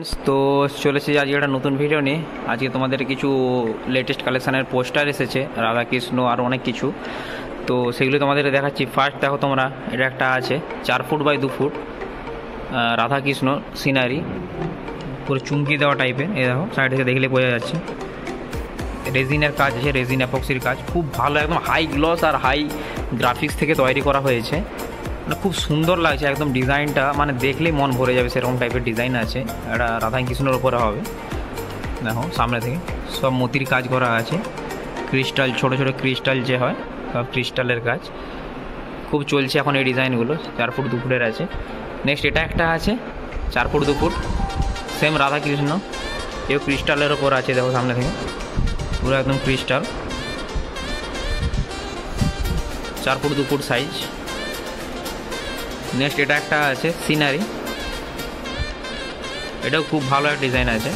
Friends तो चले आज एक नतून भिडियो नहीं आज के तुम्हारे किछु लेटेस्ट कलेक्शन पोस्टार एसेছে राधा कृष्ण और अनेक किछु तो सेगुलो तुम्हारे देखाচ্ছি। फार्स्ट देखो তোমরা এটা একটা আছে 4 foot by 2 foot Radha Krishna scenery পুরো চুমকি দেওয়া টাইপের। এই দেখো সাইড থেকে দেখলে বোঝা যাচ্ছে রেজিনের কাজ আছে, রেজিন অ্যাপক্সির কাজ খুব ভালো, একদম হাই গ্লস আর হাই গ্রাফিক্স থেকে তৈরি করা হয়েছে। মানে খুব সুন্দর লাগছে একদম ডিজাইনটা, মানে দেখলেই মন ভরে যাবে সেরকম টাইপের ডিজাইন আছে। এটা রাধা কৃষ্ণের উপরে হবে, দেখো সামনে থেকে সব মতির কাজ করা আছে, ক্রিস্টাল ছোট ছোট ক্রিস্টাল যে হয় সব ক্রিস্টালের কাজ খুব চলছে এখন এই ডিজাইনগুলো। 4 ফুট 2 ফুটের আছে। নেক্সট এটা একটা আছে 4 foot 2 foot same Radha Krishna, এও ক্রিস্টালের ওপর আছে, দেখো সামনে থেকে পুরো একদম crystal, 4 foot 2 foot size. Next এটা একটা আছে সিনারি, এটাও খুব ভালো একটা ডিজাইন আছে,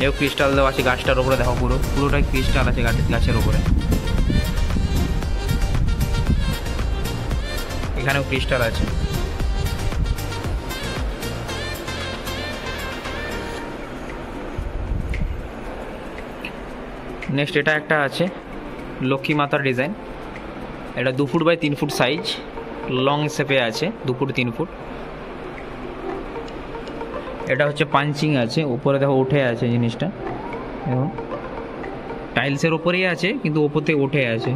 এও ক্রিস্টাল দেওয়া আছে গাছটার উপরে, দেখো পুরোটাই ক্রিস্টাল আছে গাছের উপরে, এখানেও ক্রিস্টাল আছে। নেক্সট এটা একটা আছে লক্ষ্মী মাতার ডিজাইন, এটা 2 foot by 3 foot size, long শেপে আছে 2 ফুট 3 ফুট। এটা হচ্ছে পাঞ্চিং আছে, উপরে দেখো উঠে আছে জিনিসটা, দেখো টাইলসের ওপরেই আছে কিন্তু ওপর থেকে উঠে আছে,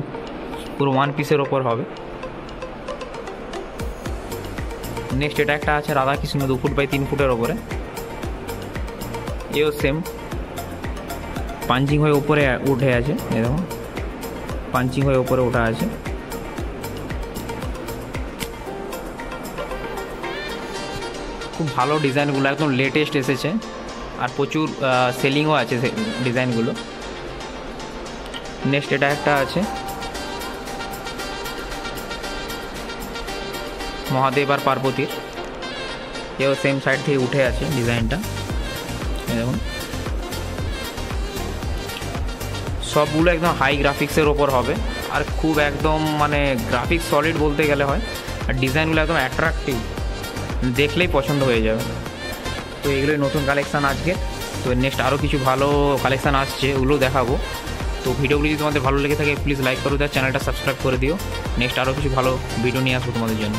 পুরো 1 পিসের ওপর হবে। নেক্সট এটা একটা আছে রাধা কৃষ্ণ 2 ফুট বাই 3 ফুটের ওপরে, এও সেম পাঞ্চিং হয়ে উপরে উঠে আছে, এই দেখো পাঞ্চিং হয়ে উপরে ওঠা আছে। খুব ভালো ডিজাইনগুলো, একদম লেটেস্ট এসেছে আর প্রচুর সেলিংও আছে ডিজাইনগুলো। নেক্সট এটা একটা আছে মহাদেব আর পার্বতীর, এও সেম সাইড থেকে উঠে আছে ডিজাইনটা, দেখুন সবগুলো একদম হাই গ্রাফিক্সের ওপর হবে আর খুব একদম মানে গ্রাফিক্স সলিড বলতে গেলে হয়, আর ডিজাইনগুলো একদম অ্যাট্রাকটিভ, দেখলেই পছন্দ হয়ে যাবে। তো এগুলোই নতুন কালেকশান আজকে। তো নেক্সট আরও কিছু ভালো কালেকশান আসছে, ওগুলো দেখাবো। তো ভিডিওগুলো যদি তোমাদের ভালো লেগে থাকে প্লিজ লাইক করো, চ্যানেলটা সাবস্ক্রাইব করে দিও। নেক্সট আরও কিছু ভালো ভিডিও নিয়ে আসবো তোমাদের জন্য।